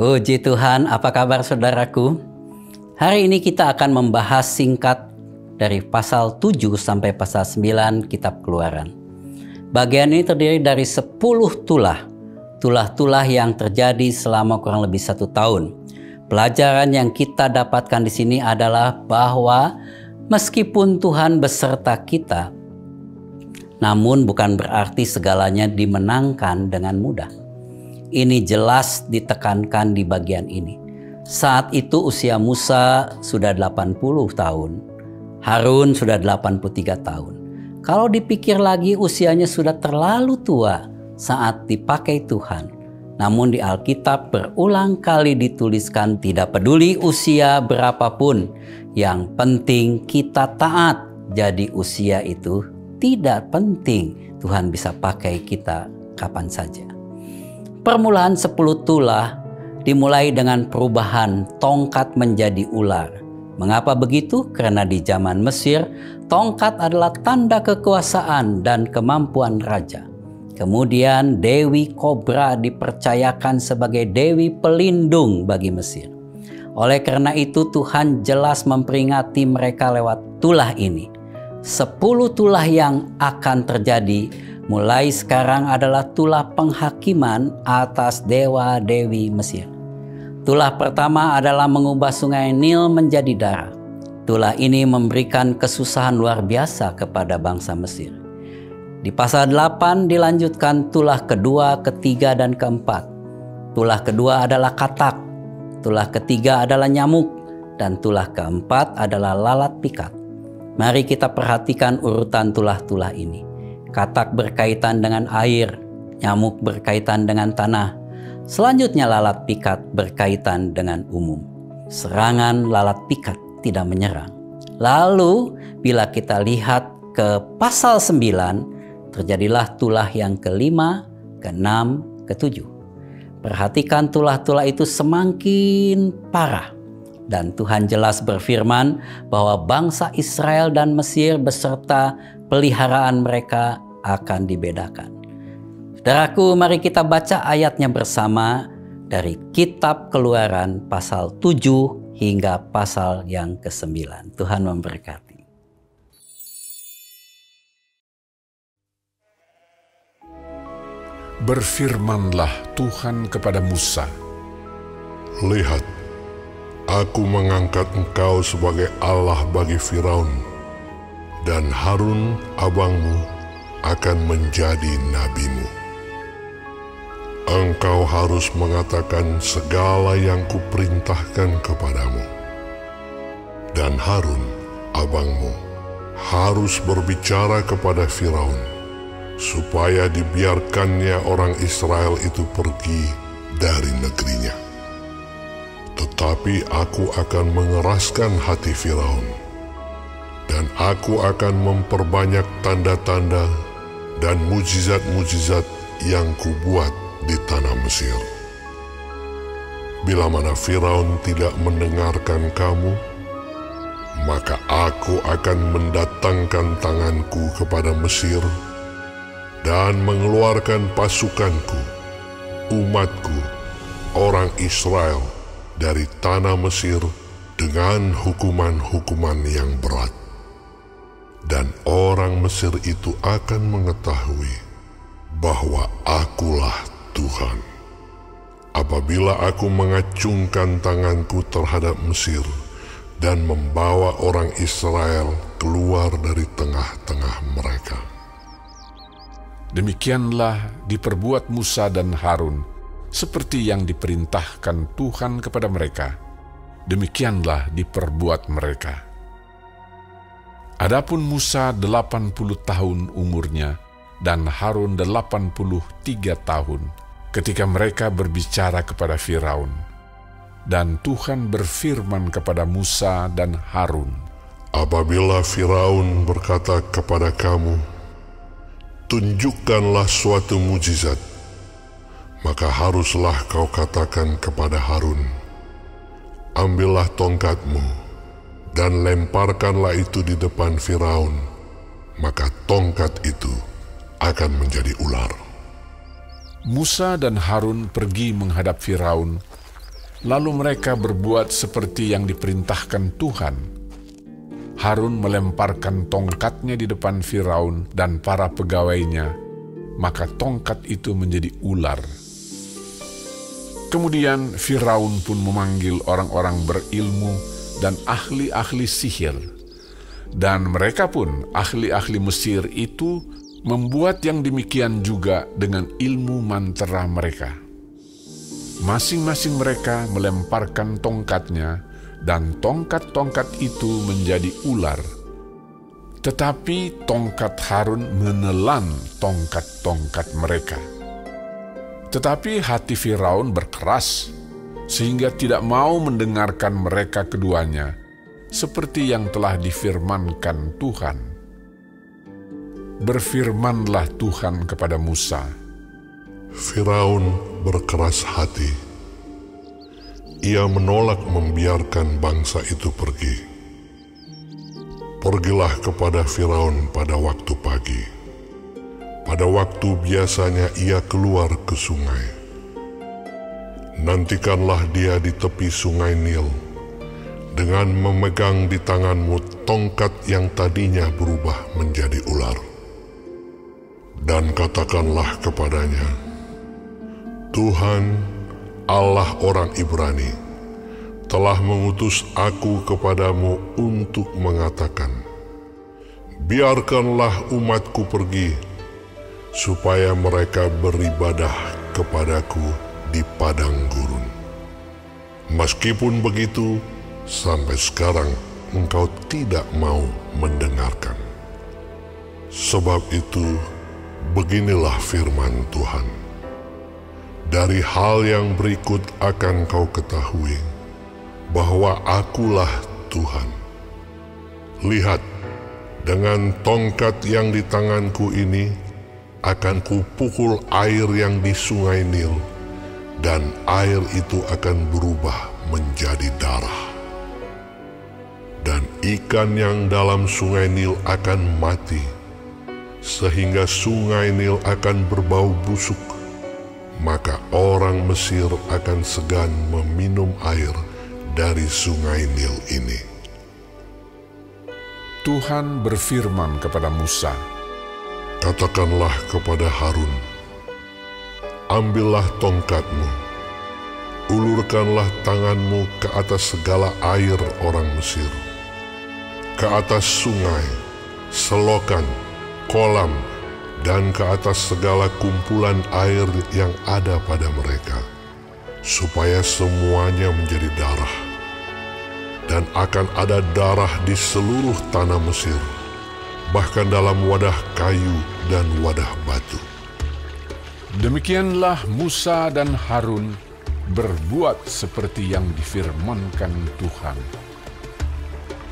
Puji Tuhan, apa kabar saudaraku? Hari ini kita akan membahas singkat dari pasal 7 sampai pasal 9 kitab Keluaran. Bagian ini terdiri dari 10 tulah yang terjadi selama kurang lebih 1 tahun. Pelajaran yang kita dapatkan di sini adalah bahwa meskipun Tuhan beserta kita, namun bukan berarti segalanya dimenangkan dengan mudah. Ini jelas ditekankan di bagian ini. Saat itu usia Musa sudah 80 tahun. Harun sudah 83 tahun. Kalau dipikir lagi usianya sudah terlalu tua saat dipakai Tuhan. Namun di Alkitab berulang kali dituliskan tidak peduli usia berapapun. Yang penting kita taat. Jadi usia itu tidak penting. Tuhan bisa pakai kita kapan saja. Permulaan 10 tulah dimulai dengan perubahan tongkat menjadi ular. Mengapa begitu? Karena di zaman Mesir, tongkat adalah tanda kekuasaan dan kemampuan raja. Kemudian Dewi Kobra dipercayakan sebagai Dewi pelindung bagi Mesir. Oleh karena itu Tuhan jelas memperingati mereka lewat tulah ini. 10 tulah yang akan terjadi mulai sekarang adalah tulah penghakiman atas dewa-dewi Mesir. Tulah pertama adalah mengubah sungai Nil menjadi darah. Tulah ini memberikan kesusahan luar biasa kepada bangsa Mesir. Di pasal 8 dilanjutkan tulah kedua, ketiga, dan keempat. Tulah kedua adalah katak. Tulah ketiga adalah nyamuk. Dan tulah keempat adalah lalat pikat. Mari kita perhatikan urutan tulah-tulah ini. Katak berkaitan dengan air, nyamuk berkaitan dengan tanah. Selanjutnya lalat pikat berkaitan dengan umum. Serangan lalat pikat tidak menyerang. Lalu bila kita lihat ke pasal 9, terjadilah tulah yang kelima, keenam, ketujuh. Perhatikan tulah-tulah itu semakin parah. Dan Tuhan jelas berfirman bahwa bangsa Israel dan Mesir beserta peliharaan mereka akan dibedakan. Saudaraku, mari kita baca ayatnya bersama dari kitab Keluaran pasal 7 hingga pasal yang ke-9. Tuhan memberkati. Berfirmanlah Tuhan kepada Musa, "Lihat, aku mengangkat engkau sebagai Allah bagi Firaun, dan Harun abangmu akan menjadi nabimu. Engkau harus mengatakan segala yang kuperintahkan kepadamu. Dan Harun abangmu harus berbicara kepada Firaun, supaya dibiarkannya orang Israel itu pergi dari negerinya. Tetapi aku akan mengeraskan hati Firaun, dan aku akan memperbanyak tanda-tanda dan mujizat-mujizat yang kubuat di tanah Mesir. Bila mana Firaun tidak mendengarkan kamu, maka aku akan mendatangkan tanganku kepada Mesir dan mengeluarkan pasukanku, umatku, orang Israel dari tanah Mesir dengan hukuman-hukuman yang berat. Dan orang Mesir itu akan mengetahui bahwa akulah Tuhan, apabila aku mengacungkan tanganku terhadap Mesir dan membawa orang Israel keluar dari tengah-tengah mereka." demikianlah diperbuat Musa dan Harun, seperti yang diperintahkan Tuhan kepada mereka. Demikianlah diperbuat mereka. Adapun Musa 80 tahun umurnya, dan Harun 83 tahun, ketika mereka berbicara kepada Firaun. Dan Tuhan berfirman kepada Musa dan Harun, "Apabila Firaun berkata kepada kamu, 'Tunjukkanlah suatu mujizat,' maka haruslah kau katakan kepada Harun, 'Ambillah tongkatmu dan lemparkanlah itu di depan Firaun,' maka tongkat itu akan menjadi ular." Musa dan Harun pergi menghadap Firaun, Lalu mereka berbuat seperti yang diperintahkan Tuhan. Harun melemparkan tongkatnya di depan Firaun dan para pegawainya, maka tongkat itu menjadi ular. Kemudian Firaun pun memanggil orang-orang berilmu dan ahli-ahli sihir. Dan mereka pun, ahli-ahli Mesir itu, membuat yang demikian juga dengan ilmu mantera mereka. Masing-masing mereka melemparkan tongkatnya, dan tongkat-tongkat itu menjadi ular. Tetapi tongkat Harun menelan tongkat-tongkat mereka. Tetapi hati Firaun berkeras, sehingga tidak mau mendengarkan mereka keduanya, seperti yang telah difirmankan Tuhan. Berfirmanlah Tuhan kepada Musa, Firaun berkeras hati. Ia menolak membiarkan bangsa itu pergi. Pergilah kepada Firaun pada waktu pagi. Pada waktu biasanya ia keluar ke sungai. Nantikanlah dia di tepi sungai Nil, dengan memegang di tanganmu tongkat yang tadinya berubah menjadi ular. Dan katakanlah kepadanya, Tuhan, Allah orang Ibrani, telah mengutus aku kepadamu untuk mengatakan, biarkanlah umatku pergi, supaya mereka beribadah kepadaku di padang gurun. Meskipun begitu, sampai sekarang engkau tidak mau mendengarkan. Sebab itu, beginilah firman Tuhan. Dari hal yang berikut akan kau ketahui bahwa akulah Tuhan. Lihat, dengan tongkat yang di tanganku ini akan kupukul air yang di sungai Nil, dan air itu akan berubah menjadi darah. Dan ikan yang dalam sungai Nil akan mati, sehingga sungai Nil akan berbau busuk. Maka orang Mesir akan segan meminum air dari sungai Nil ini. Tuhan berfirman kepada Musa, katakanlah kepada Harun, ambillah tongkatmu, ulurkanlah tanganmu ke atas segala air orang Mesir, ke atas sungai, selokan, kolam, dan ke atas segala kumpulan air yang ada pada mereka, supaya semuanya menjadi darah. Dan akan ada darah di seluruh tanah Mesir, bahkan dalam wadah kayu dan wadah batu. Demikianlah Musa dan Harun berbuat seperti yang difirmankan Tuhan.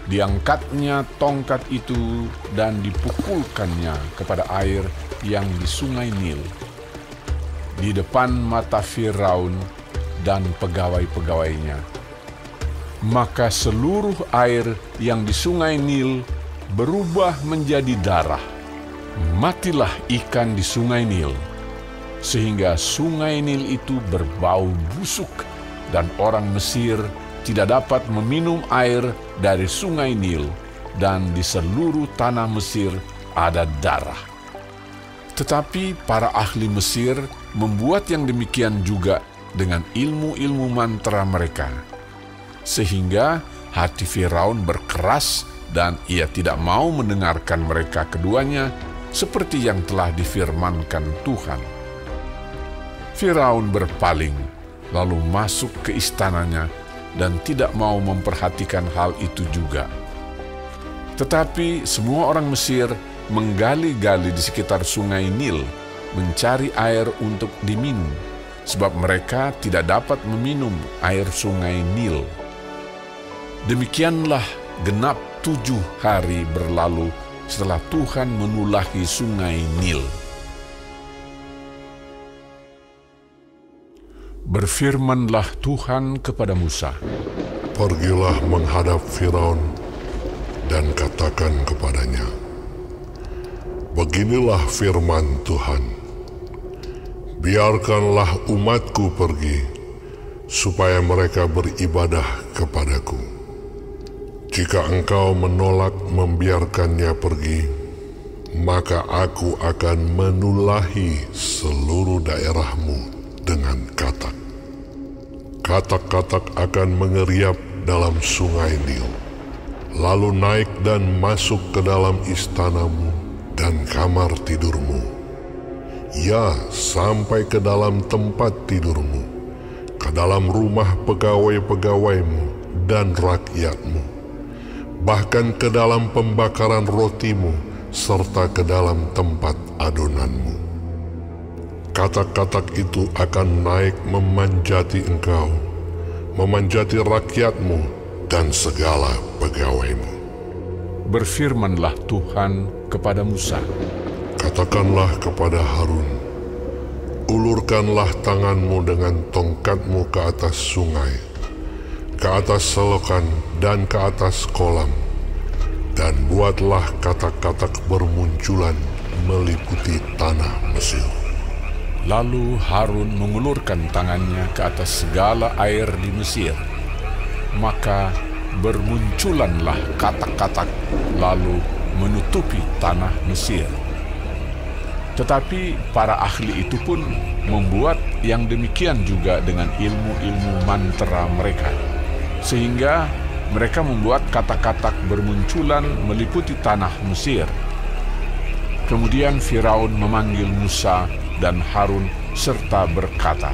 Diangkatnya tongkat itu dan dipukulkannya kepada air yang di sungai Nil, di depan mata Firaun dan pegawai-pegawainya. Maka seluruh air yang di sungai Nil berubah menjadi darah. Matilah ikan di sungai Nil, sehingga sungai Nil itu berbau busuk, dan orang Mesir tidak dapat meminum air dari sungai Nil, dan di seluruh tanah Mesir ada darah. Tetapi para ahli Mesir membuat yang demikian juga dengan ilmu-ilmu mantra mereka, sehingga hati Firaun berkeras dan ia tidak mau mendengarkan mereka keduanya seperti yang telah difirmankan Tuhan. Firaun berpaling, lalu masuk ke istananya dan tidak mau memperhatikan hal itu juga. Tetapi semua orang Mesir menggali-gali di sekitar sungai Nil, mencari air untuk diminum, sebab mereka tidak dapat meminum air sungai Nil. Demikianlah genap 7 hari berlalu setelah Tuhan menulahi sungai Nil. Berfirmanlah Tuhan kepada Musa, pergilah menghadap Firaun dan katakan kepadanya, beginilah firman Tuhan, biarkanlah umatku pergi, supaya mereka beribadah kepadaku. Jika engkau menolak membiarkannya pergi, maka aku akan menulahi seluruh daerahmu dengan katak. Katak-katak akan mengeriap dalam sungai Nil, lalu naik dan masuk ke dalam istanamu dan kamar tidurmu. Ya, sampai ke dalam tempat tidurmu, ke dalam rumah pegawai-pegawaimu dan rakyatmu, bahkan ke dalam pembakaran rotimu, serta ke dalam tempat adonanmu. Katak-katak itu akan naik memanjati engkau, memanjati rakyatmu dan segala pegawaimu. Berfirmanlah Tuhan kepada Musa, katakanlah kepada Harun, ulurkanlah tanganmu dengan tongkatmu ke atas sungai, ke atas selokan dan ke atas kolam, dan buatlah katak-katak bermunculan meliputi tanah Mesir. Lalu Harun mengulurkan tangannya ke atas segala air di Mesir. Maka bermunculanlah katak-katak lalu menutupi tanah Mesir. Tetapi para ahli itu pun membuat yang demikian juga dengan ilmu-ilmu mantra mereka, sehingga mereka membuat katak-katak bermunculan meliputi tanah Mesir. Kemudian Firaun memanggil Musa dan Harun serta berkata,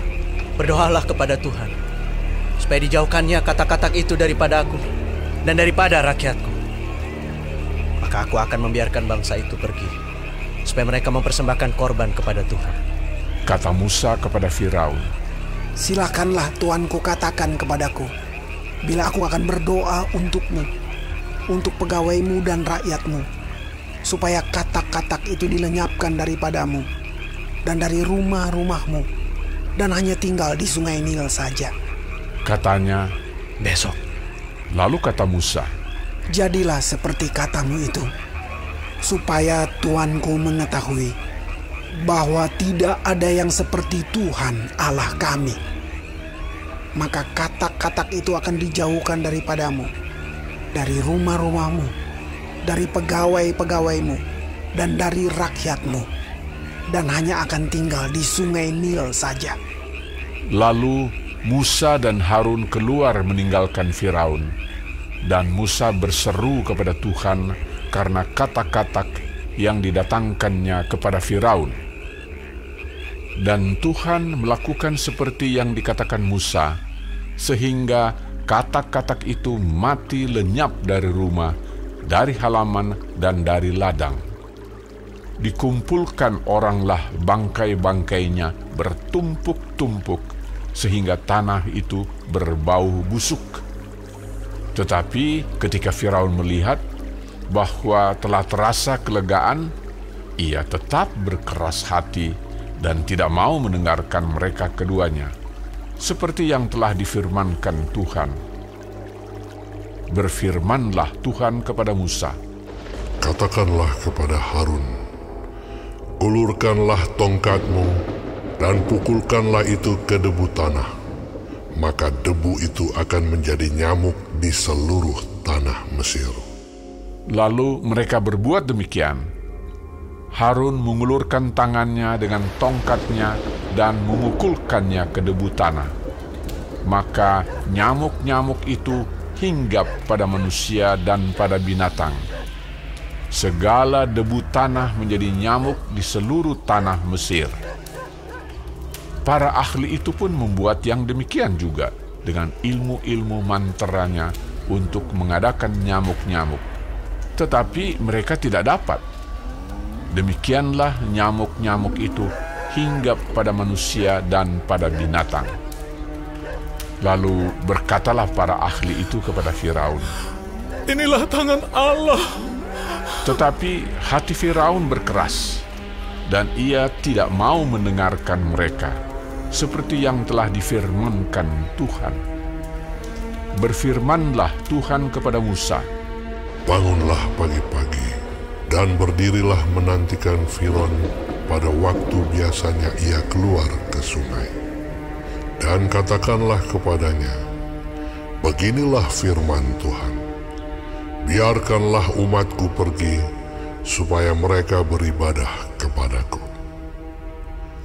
"Berdoalah kepada Tuhan, supaya dijauhkannya katak-katak itu daripada aku dan daripada rakyatku. Maka aku akan membiarkan bangsa itu pergi, supaya mereka mempersembahkan korban kepada Tuhan." Kata Musa kepada Firaun, "Silakanlah tuanku katakan kepadaku, bila aku akan berdoa untukmu, untuk pegawaimu dan rakyatmu, supaya katak-katak itu dilenyapkan daripadamu dan dari rumah-rumahmu, dan hanya tinggal di sungai Nil saja." Katanya, "Besok." Lalu kata Musa, "Jadilah seperti katamu itu, supaya tuanku mengetahui bahwa tidak ada yang seperti Tuhan Allah kami. Maka katak-katak itu akan dijauhkan daripadamu, dari rumah-rumahmu, dari pegawai-pegawaimu, dan dari rakyatmu, dan hanya akan tinggal di sungai Nil saja." Lalu Musa dan Harun keluar meninggalkan Firaun, dan Musa berseru kepada Tuhan karena katak-katak yang didatangkannya kepada Firaun. Dan Tuhan melakukan seperti yang dikatakan Musa, sehingga katak-katak itu mati lenyap dari rumah, dari halaman, dan dari ladang. Dikumpulkan oranglah bangkai-bangkainya bertumpuk-tumpuk, sehingga tanah itu berbau busuk. Tetapi ketika Firaun melihat bahwa telah terasa kelegaan, ia tetap berkeras hati dan tidak mau mendengarkan mereka keduanya, seperti yang telah difirmankan Tuhan. Berfirmanlah Tuhan kepada Musa, "Katakanlah kepada Harun, ulurkanlah tongkatmu dan pukulkanlah itu ke debu tanah, maka debu itu akan menjadi nyamuk di seluruh tanah Mesir." Lalu mereka berbuat demikian. Harun mengulurkan tangannya dengan tongkatnya dan memukulkannya ke debu tanah. Maka nyamuk-nyamuk itu hinggap pada manusia dan pada binatang. Segala debu tanah menjadi nyamuk di seluruh tanah Mesir. Para ahli itu pun membuat yang demikian juga dengan ilmu-ilmu mantranya untuk mengadakan nyamuk-nyamuk. Tetapi mereka tidak dapat. Demikianlah nyamuk-nyamuk itu hinggap pada manusia dan pada binatang. Lalu berkatalah para ahli itu kepada Firaun, "Inilah tangan Allah." Tetapi hati Firaun berkeras, dan ia tidak mau mendengarkan mereka, seperti yang telah difirmankan Tuhan. Berfirmanlah Tuhan kepada Musa, "Bangunlah pagi-pagi dan berdirilah menantikan Firaun pada waktu biasanya ia keluar ke sungai. Dan katakanlah kepadanya, beginilah firman Tuhan, biarkanlah umatku pergi, supaya mereka beribadah kepadaku.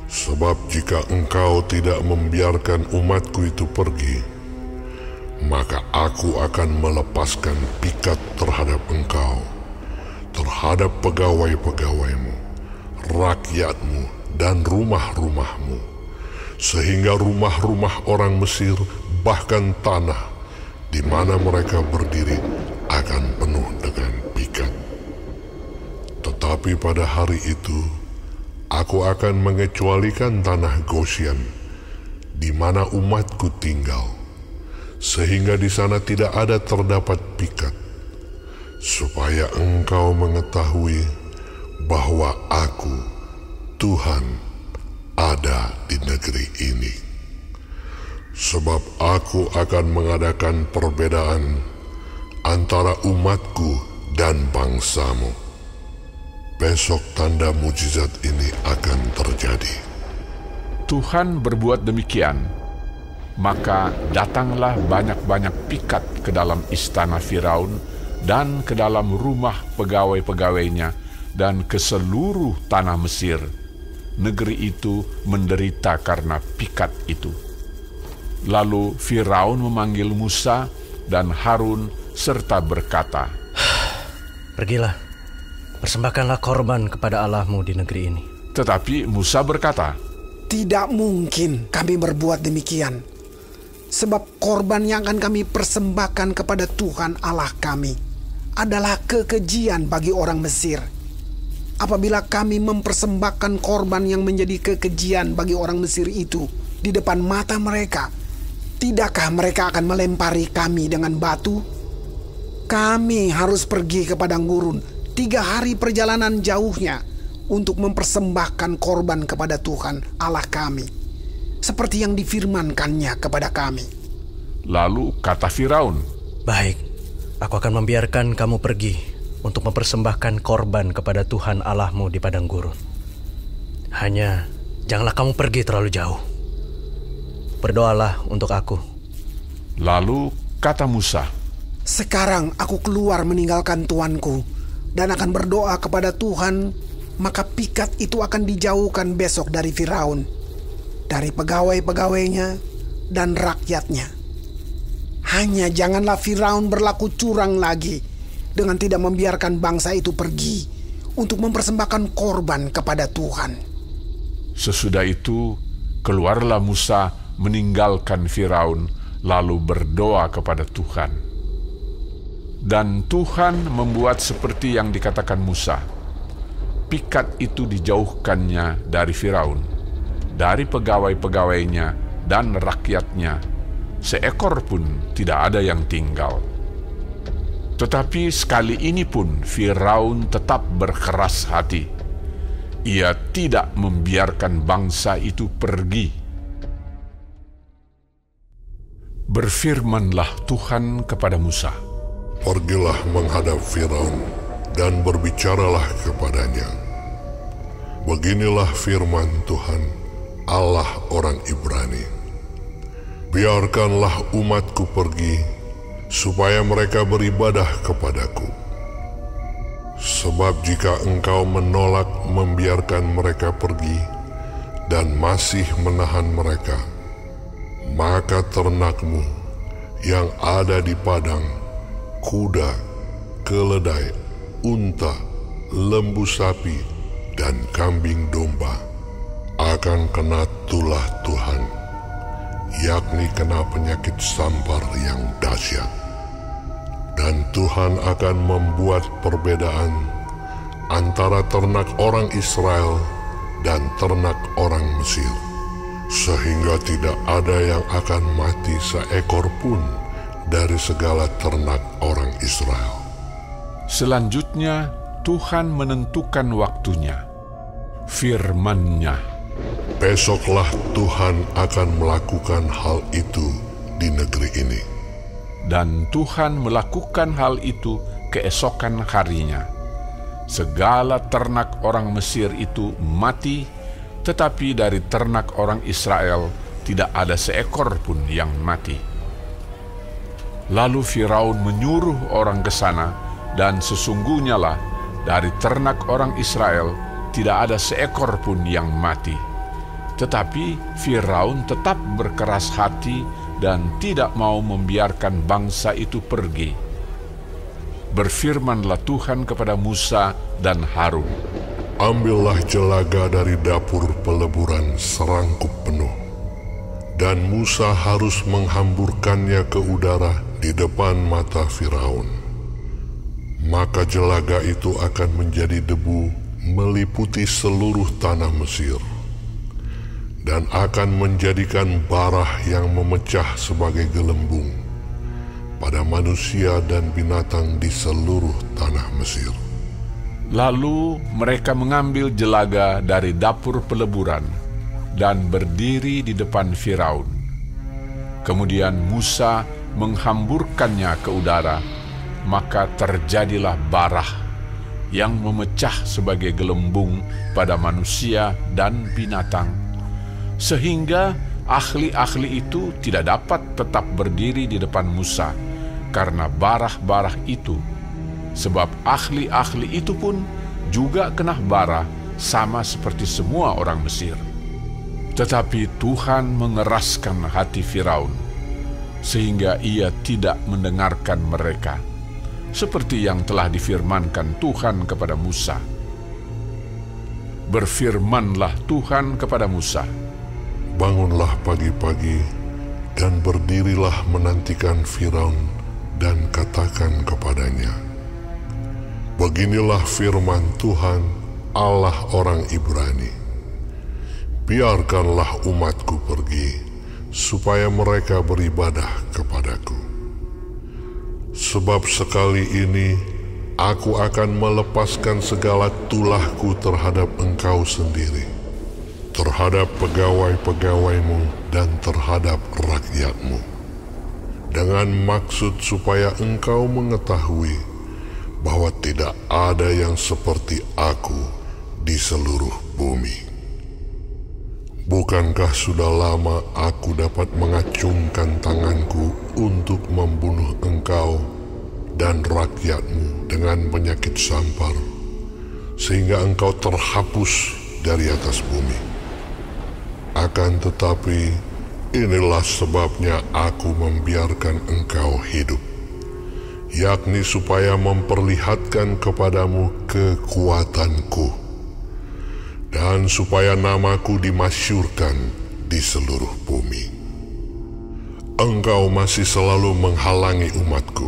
Sebab jika engkau tidak membiarkan umatku itu pergi, maka aku akan melepaskan pikat terhadap engkau, terhadap pegawai-pegawaimu, rakyatmu, dan rumah-rumahmu, sehingga rumah-rumah orang Mesir, bahkan tanah di mana mereka berdiri, akan penuh dengan pikat. Tetapi pada hari itu, aku akan mengecualikan tanah Gosyen, di mana umatku tinggal, sehingga di sana tidak ada terdapat pikat, supaya engkau mengetahui bahwa aku, Tuhan, ada di negeri ini. Sebab aku akan mengadakan perbedaan antara umatku dan bangsamu. Besok tanda mujizat ini akan terjadi. Tuhan berbuat demikian, maka datanglah banyak-banyak pikat ke dalam istana Firaun dan ke dalam rumah pegawai-pegawainya dan ke seluruh tanah Mesir. Negeri itu menderita karena pikat itu. Lalu Firaun memanggil Musa dan Harun serta berkata, Pergilah, persembahkanlah korban kepada Allahmu di negeri ini. Tetapi Musa berkata, Tidak mungkin kami berbuat demikian, sebab korban yang akan kami persembahkan kepada Tuhan Allah kami adalah kekejian bagi orang Mesir. Apabila kami mempersembahkan korban yang menjadi kekejian bagi orang Mesir itu di depan mata mereka, tidakkah mereka akan melempari kami dengan batu? Kami harus pergi ke padang gurun 3 hari perjalanan jauhnya untuk mempersembahkan korban kepada Tuhan Allah kami, seperti yang difirmankannya kepada kami. Lalu kata Firaun, Baik, aku akan membiarkan kamu pergi untuk mempersembahkan korban kepada Tuhan Allahmu di padang gurun. Hanya janganlah kamu pergi terlalu jauh. Berdoalah untuk aku. Lalu kata Musa, Sekarang aku keluar meninggalkan tuanku dan akan berdoa kepada Tuhan, maka pikat itu akan dijauhkan besok dari Firaun, dari pegawai-pegawainya dan rakyatnya. Hanya janganlah Firaun berlaku curang lagi dengan tidak membiarkan bangsa itu pergi untuk mempersembahkan korban kepada Tuhan. Sesudah itu keluarlah Musa meninggalkan Firaun, lalu berdoa kepada Tuhan. Dan Tuhan membuat seperti yang dikatakan Musa. Pikat itu dijauhkannya dari Firaun, dari pegawai-pegawainya dan rakyatnya. Seekor pun tidak ada yang tinggal. Tetapi sekali ini pun Firaun tetap berkeras hati. Ia tidak membiarkan bangsa itu pergi. Berfirmanlah Tuhan kepada Musa, Pergilah menghadap Firaun dan berbicaralah kepadanya. Beginilah firman Tuhan, Allah orang Ibrani. Biarkanlah umatku pergi, supaya mereka beribadah kepadaku. Sebab jika engkau menolak membiarkan mereka pergi dan masih menahan mereka, maka ternakmu yang ada di padang, kuda, keledai, unta, lembu sapi, dan kambing domba akan kena tulah Tuhan, yakni kena penyakit sampar yang dahsyat. Dan Tuhan akan membuat perbedaan antara ternak orang Israel dan ternak orang Mesir, sehingga tidak ada yang akan mati seekor pun dari segala ternak orang Israel. Selanjutnya Tuhan menentukan waktunya. Firman-Nya, Besoklah Tuhan akan melakukan hal itu di negeri ini. dan Tuhan melakukan hal itu keesokan harinya. Segala ternak orang Mesir itu mati, tetapi dari ternak orang Israel tidak ada seekor pun yang mati. Lalu Firaun menyuruh orang ke sana, dan sesungguhnya lah dari ternak orang Israel tidak ada seekor pun yang mati. Tetapi Firaun tetap berkeras hati dan tidak mau membiarkan bangsa itu pergi. Berfirmanlah Tuhan kepada Musa dan Harun, Ambillah jelaga dari dapur peleburan serangkup penuh, dan Musa harus menghamburkannya ke udara di depan mata Firaun. Maka jelaga itu akan menjadi debu meliputi seluruh tanah Mesir, dan akan menjadikan barah yang memecah sebagai gelembung pada manusia dan binatang di seluruh tanah Mesir. Lalu mereka mengambil jelaga dari dapur peleburan dan berdiri di depan Firaun. Kemudian Musa menghamburkannya ke udara, maka terjadilah barah yang memecah sebagai gelembung pada manusia dan binatang, sehingga ahli-ahli itu tidak dapat tetap berdiri di depan Musa karena barah-barah itu. Sebab ahli-ahli itu pun juga kena bara sama seperti semua orang Mesir. Tetapi Tuhan mengeraskan hati Firaun, sehingga ia tidak mendengarkan mereka, seperti yang telah difirmankan Tuhan kepada Musa. Berfirmanlah Tuhan kepada Musa, Bangunlah pagi-pagi dan berdirilah menantikan Firaun dan katakan kepadanya, Beginilah firman Tuhan, Allah orang Ibrani. Biarkanlah umatku pergi, supaya mereka beribadah kepadaku. Sebab sekali ini aku akan melepaskan segala tulahku terhadap engkau sendiri, terhadap pegawai-pegawaimu dan terhadap rakyatmu, dengan maksud supaya engkau mengetahui bahwa tidak ada yang seperti aku di seluruh bumi. Bukankah sudah lama aku dapat mengacungkan tanganku untuk membunuh engkau dan rakyatmu dengan penyakit sampar, sehingga engkau terhapus dari atas bumi? Akan tetapi, inilah sebabnya aku membiarkan engkau hidup, yakni supaya memperlihatkan kepadamu kekuatanku, dan supaya namaku dimasyurkan di seluruh bumi. Engkau masih selalu menghalangi umatku,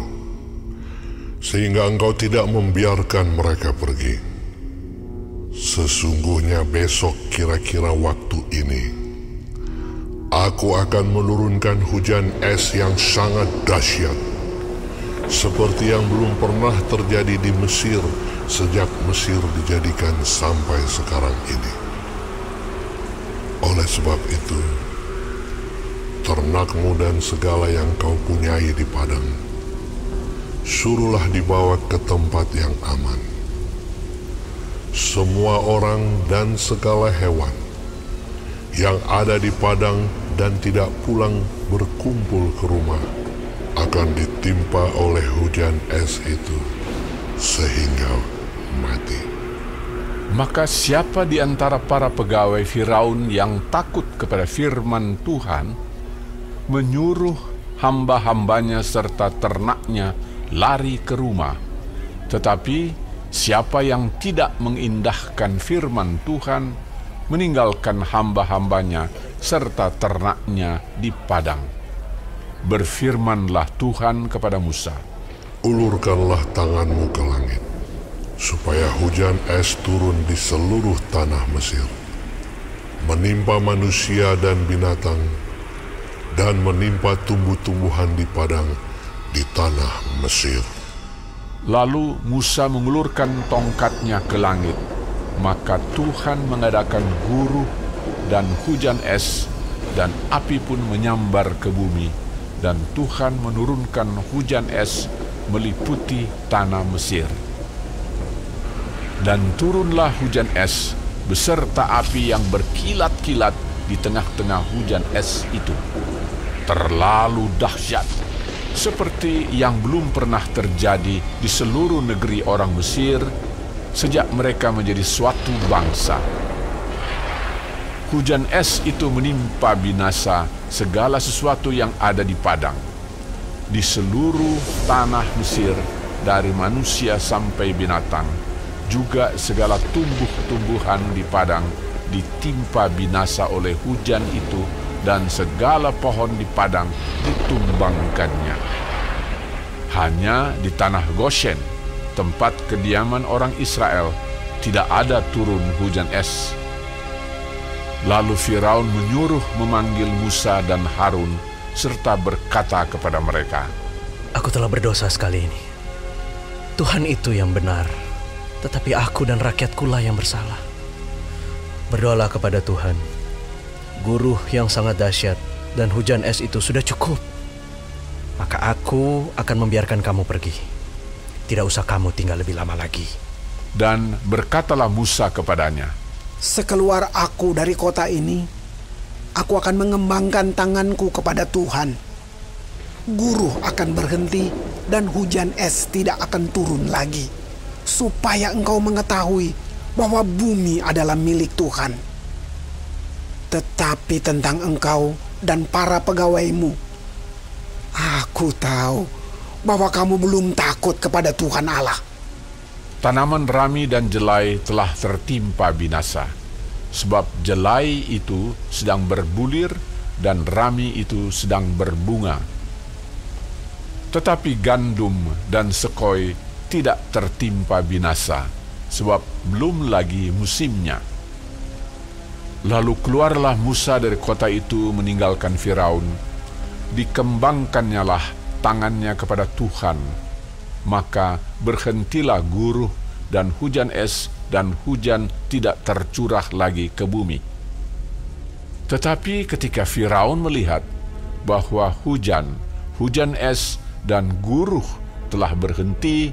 sehingga engkau tidak membiarkan mereka pergi. Sesungguhnya besok kira-kira waktu ini, aku akan menurunkan hujan es yang sangat dahsyat, seperti yang belum pernah terjadi di Mesir sejak Mesir dijadikan sampai sekarang ini. Oleh sebab itu, ternakmu dan segala yang kau punyai di padang, suruhlah dibawa ke tempat yang aman. Semua orang dan segala hewan yang ada di padang dan tidak pulang berkumpul ke rumah akan ditimpa oleh hujan es itu sehingga mati. Maka siapa di antara para pegawai Firaun yang takut kepada firman Tuhan menyuruh hamba-hambanya serta ternaknya lari ke rumah, tetapi siapa yang tidak mengindahkan firman Tuhan meninggalkan hamba-hambanya serta ternaknya di padang. Berfirmanlah Tuhan kepada Musa, Ulurkanlah tanganmu ke langit, supaya hujan es turun di seluruh tanah Mesir, menimpa manusia dan binatang, dan menimpa tumbuh-tumbuhan di padang di tanah Mesir. Lalu Musa mengulurkan tongkatnya ke langit, maka Tuhan mengadakan guruh dan hujan es, dan api pun menyambar ke bumi, dan Tuhan menurunkan hujan es meliputi tanah Mesir. Dan turunlah hujan es beserta api yang berkilat-kilat di tengah-tengah hujan es itu. Terlalu dahsyat, seperti yang belum pernah terjadi di seluruh negeri orang Mesir sejak mereka menjadi suatu bangsa. Hujan es itu menimpa binasa segala sesuatu yang ada di padang. Di seluruh tanah Mesir, dari manusia sampai binatang, juga segala tumbuh-tumbuhan di padang ditimpa binasa oleh hujan itu, dan segala pohon di padang ditumbangkannya. Hanya di tanah Goshen, tempat kediaman orang Israel, tidak ada turun hujan es. Lalu Firaun menyuruh memanggil Musa dan Harun serta berkata kepada mereka, Aku telah berdosa sekali ini. Tuhan itu yang benar, tetapi aku dan rakyatkulah yang bersalah. Berdoalah kepada Tuhan. Guruh yang sangat dahsyat dan hujan es itu sudah cukup. Maka aku akan membiarkan kamu pergi. Tidak usah kamu tinggal lebih lama lagi. Dan berkatalah Musa kepadanya, Sekeluar aku dari kota ini, aku akan mengembangkan tanganku kepada Tuhan. Guruh akan berhenti dan hujan es tidak akan turun lagi, supaya engkau mengetahui bahwa bumi adalah milik Tuhan. Tetapi tentang engkau dan para pegawaimu, aku tahu bahwa kamu belum takut kepada Tuhan Allah. tanaman rami dan jelai telah tertimpa binasa, sebab jelai itu sedang berbulir dan rami itu sedang berbunga. Tetapi gandum dan sekoi tidak tertimpa binasa, sebab belum lagi musimnya. Lalu keluarlah Musa dari kota itu meninggalkan Firaun. Dikembangkannyalah tangannya kepada Tuhan, maka berhentilah guruh dan hujan es, dan hujan tidak tercurah lagi ke bumi. Tetapi ketika Firaun melihat bahwa hujan es, dan guruh telah berhenti,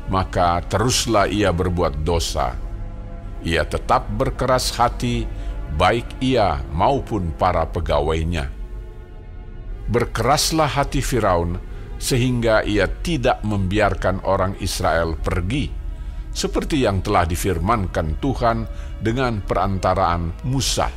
maka teruslah ia berbuat dosa. Ia tetap berkeras hati, baik ia maupun para pegawainya. Berkeraslah hati Firaun, sehingga ia tidak membiarkan orang Israel pergi, seperti yang telah difirmankan Tuhan dengan perantaraan Musa.